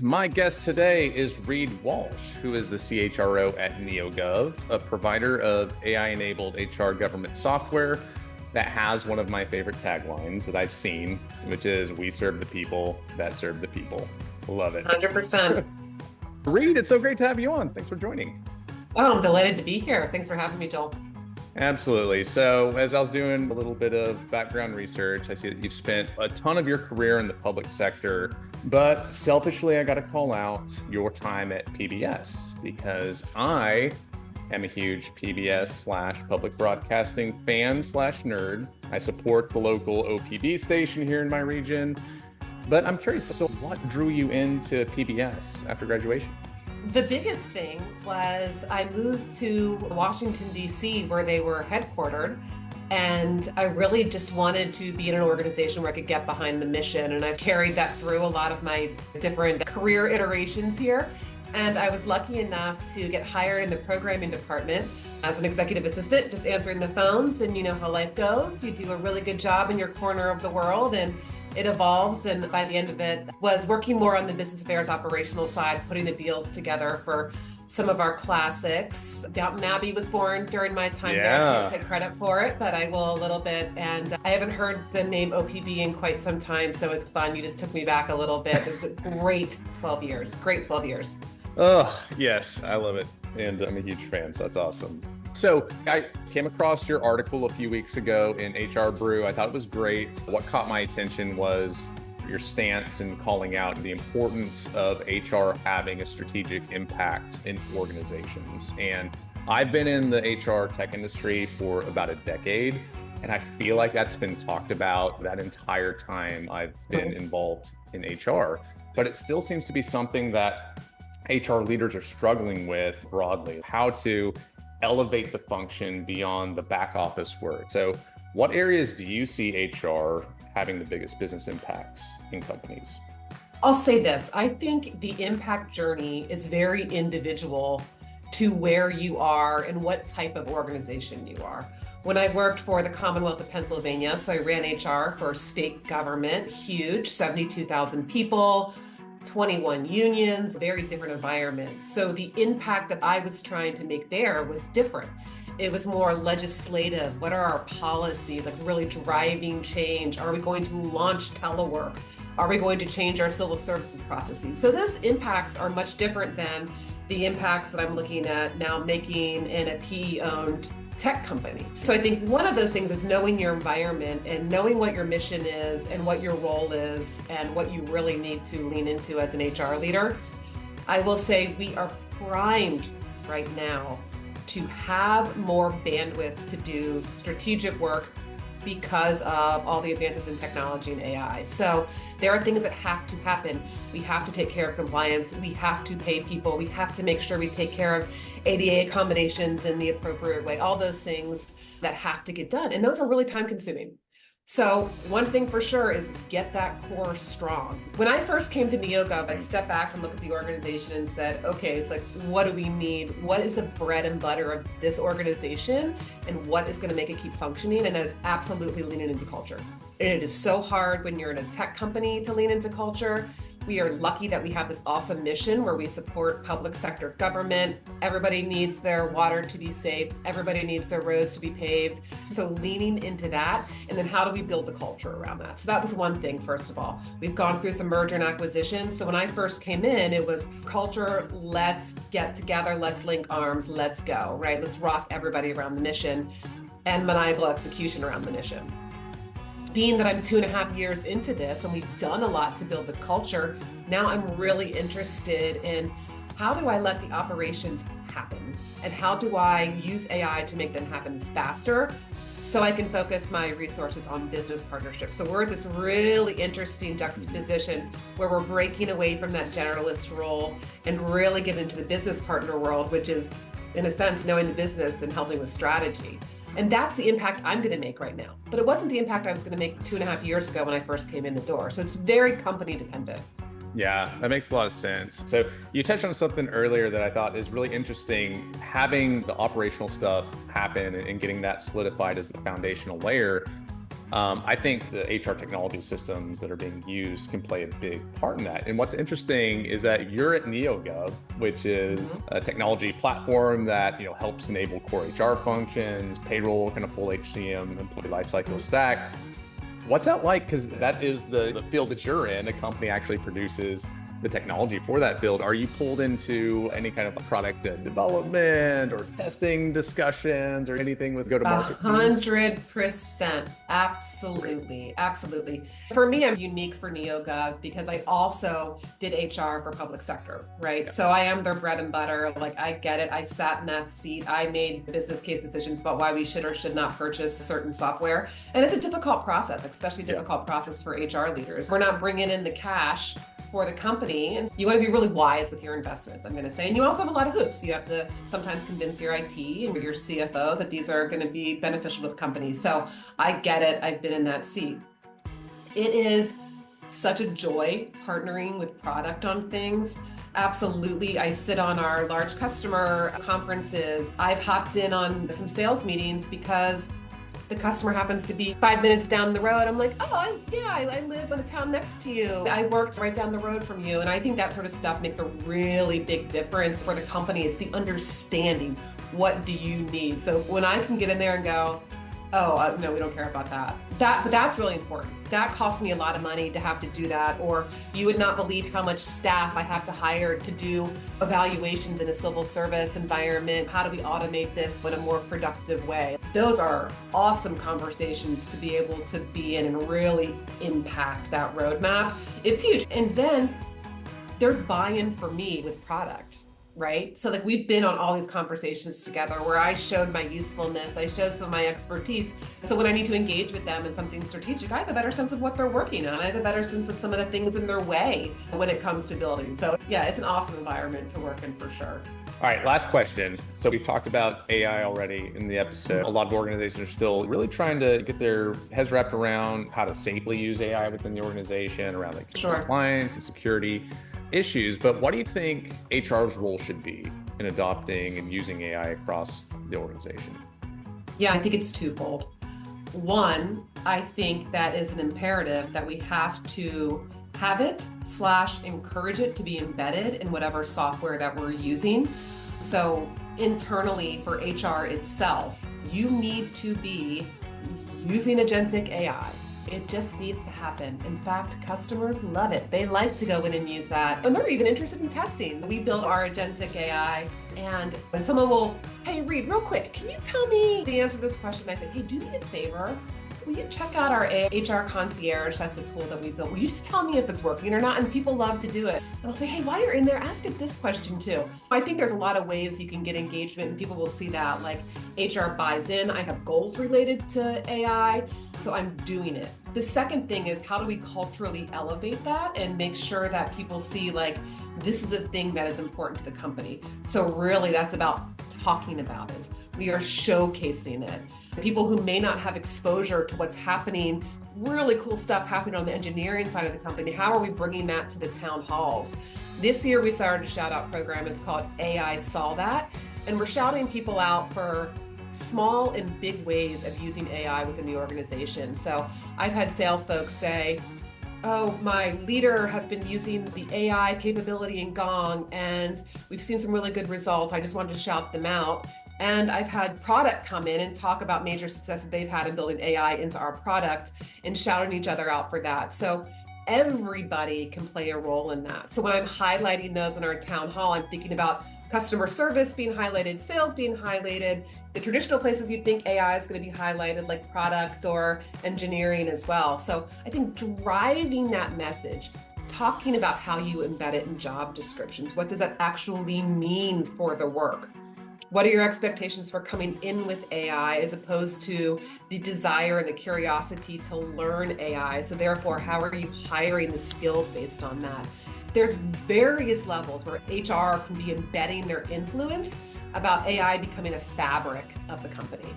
My guest today is Reid Walsh, who is the CHRO at NEOGOV, a provider of AI-enabled HR government software that has one of my favorite taglines that I've seen, which is, "We serve the people that serve the people." Love it. 100%. Reid, it's so great to have you on. Thanks for joining. Oh, I'm delighted to be here. Thanks for having me, Joel. Absolutely. So as I was doing a little bit of background research, I see that you've spent a ton of your career in the public sector, but selfishly, I got to call out your time at PBS because I am a huge PBS slash public broadcasting fan slash nerd. I support the local OPB station here in my region, but I'm curious, so what drew you into PBS after graduation? The biggest thing was I moved to Washington, D.C., where they were headquartered. And I really just wanted to be in an organization where I could get behind the mission. And I've carried that through a lot of my different career iterations here. And I was lucky enough to get hired in the programming department as an executive assistant, just answering the phones. And you know how life goes. You do a really good job in your corner of the world and it evolves. And by the end of it, was working more on the business affairs operational side, putting the deals together for some of our classics. Downton Abbey was born during my time there. I can't take credit for it, but I will a little bit. And I haven't heard the name OPB in quite some time, so it's fun. You just took me back a little bit. It was a great 12 years. Great 12 years. Oh, yes, I love it. And I'm a huge fan, so that's awesome. So I came across your article a few weeks ago in HR Brew. I thought it was great. What caught my attention was your stance in calling out the importance of HR having a strategic impact in organizations. And I've been in the HR tech industry for about a decade, and I feel like that's been talked about that entire time I've been involved in HR. But it still seems to be something that HR leaders are struggling with broadly, how to elevate the function beyond the back office work. So what areas do you see HR having the biggest business impacts in companies? I'll say this. I think the impact journey is very individual to where you are and what type of organization you are. When I worked for the Commonwealth of Pennsylvania, so I ran HR for state government, huge, 72,000 people, 21 unions, very different environment. So the impact that I was trying to make there was different. It was more legislative. What are our policies? Like really driving change. Are we going to launch telework? Are we going to change our civil services processes? So those impacts are much different than the impacts that I'm looking at now making in a PE-owned tech company. So I think one of those things is knowing your environment and knowing what your mission is and what your role is and what you really need to lean into as an HR leader. I will say we are primed right now to have more bandwidth to do strategic work because of all the advances in technology and AI. So there are things that have to happen. We have to take care of compliance. We have to pay people. We have to make sure we take care of ADA accommodations in the appropriate way, all those things that have to get done. And those are really time consuming. So one thing for sure is get that core strong. When I first came to NEOGOV, I stepped back and looked at the organization and said, okay, it's like, what do we need? What is the bread and butter of this organization? And what is going to make it keep functioning? And that is absolutely leaning into culture. And it is so hard when you're in a tech company to lean into culture. We are lucky that we have this awesome mission where we support public sector government. Everybody needs their water to be safe. Everybody needs their roads to be paved. So leaning into that, and then how do we build the culture around that? So that was one thing, first of all. We've gone through some merger and acquisition. So when I first came in, it was culture, let's get together, let's link arms, let's go, right? Let's rock everybody around the mission, and maniacal execution around the mission. Being that I'm 2.5 years into this and we've done a lot to build the culture, now I'm really interested in how do I let the operations happen? And how do I use AI to make them happen faster so I can focus my resources on business partnerships? So we're at this really interesting juxtaposition where we're breaking away from that generalist role and really get into the business partner world, which is, in a sense, knowing the business and helping with strategy. And that's the impact I'm going to make right now. But it wasn't the impact I was going to make 2.5 years ago when I first came in the door. So it's very company dependent. Yeah, that makes a lot of sense. So you touched on something earlier that I thought is really interesting, having the operational stuff happen and getting that solidified as the foundational layer. I think the HR technology systems that are being used can play a big part in that. And what's interesting is that you're at NEOGOV, which is a technology platform that helps enable core HR functions, payroll, kind of full HCM, employee lifecycle stack. What's that like? Because that is the field that you're in. A company actually produces the technology for that field. Are you pulled into any kind of product development or testing discussions or anything with go-to-market teams? 100%. Absolutely. Absolutely. For me, I'm unique for NeoGov because I also did HR for public sector, right? Yeah. So I am their bread and butter. Like, I get it. I sat in that seat. I made business case decisions about why we should or should not purchase certain software. And it's a difficult process, especially difficult process for HR leaders. We're not bringing in the cash for the company, and you want to be really wise with your investments, I'm going to say. And you also have a lot of hoops. You have to sometimes convince your IT and your CFO that these are going to be beneficial to the company. So I get it. I've been in that seat. It is such a joy partnering with product on things. Absolutely. I sit on our large customer conferences. I've hopped in on some sales meetings because the customer happens to be 5 minutes down the road. I'm like, oh, I live in a town next to you. I worked right down the road from you. And I think that sort of stuff makes a really big difference for the company. It's the understanding, what do you need? So when I can get in there and go, oh, no, we don't care about that. But that's really important. That costs me a lot of money to have to do that. Or you would not believe how much staff I have to hire to do evaluations in a civil service environment. How do we automate this in a more productive way? Those are awesome conversations to be able to be in and really impact that roadmap. It's huge. And then there's buy-in for me with product. Right? So like we've been on all these conversations together where I showed my usefulness, I showed some of my expertise. So when I need to engage with them in something strategic, I have a better sense of what they're working on. I have a better sense of some of the things in their way when it comes to building. So yeah, it's an awesome environment to work in for sure. All right, last question. So we've talked about AI already in the episode. A lot of organizations are still really trying to get their heads wrapped around how to safely use AI within the organization, around like compliance and security issues. But what do you think HR's role should be in adopting and using AI across the organization? Yeah, I think it's twofold. One, I think that is an imperative that we have to have it / encourage it to be embedded in whatever software that we're using. So internally for HR itself, you need to be using agentic AI. It just needs to happen. In fact, customers love it. They like to go in and use that. And they're even interested in testing. We build our agentic AI, and when someone will, hey, Reid, real quick, can you tell me the answer to this question? I say, hey, do me a favor. Will you check out our HR concierge? That's a tool that we built. Will you just tell me if it's working or not? And people love to do it. And I'll say, hey, while you're in there, ask it this question too. I think there's a lot of ways you can get engagement, and people will see that. Like HR buys in. I have goals related to AI, so I'm doing it. The second thing is, how do we culturally elevate that and make sure that people see like this is a thing that is important to the company? So really that's about talking about it. We are showcasing it. People who may not have exposure to what's happening, really cool stuff happening on the engineering side of the company, how are we bringing that to the town halls? This year we started a shout out program. It's called AI Saw That. And we're shouting people out for small and big ways of using AI within the organization. So I've had sales folks say, oh, my leader has been using the AI capability in Gong, and we've seen some really good results. I just wanted to shout them out. And I've had product come in and talk about major successes they've had in building AI into our product and shouting each other out for that. So everybody can play a role in that. So when I'm highlighting those in our town hall, I'm thinking about customer service being highlighted, sales being highlighted, the traditional places you think AI is going to be highlighted, like product or engineering as well. So I think driving that message, talking about how you embed it in job descriptions. What does that actually mean for the work? What are your expectations for coming in with AI as opposed to the desire and the curiosity to learn AI? So therefore, how are you hiring the skills based on that? There's various levels where HR can be embedding their influence about AI becoming a fabric of the company.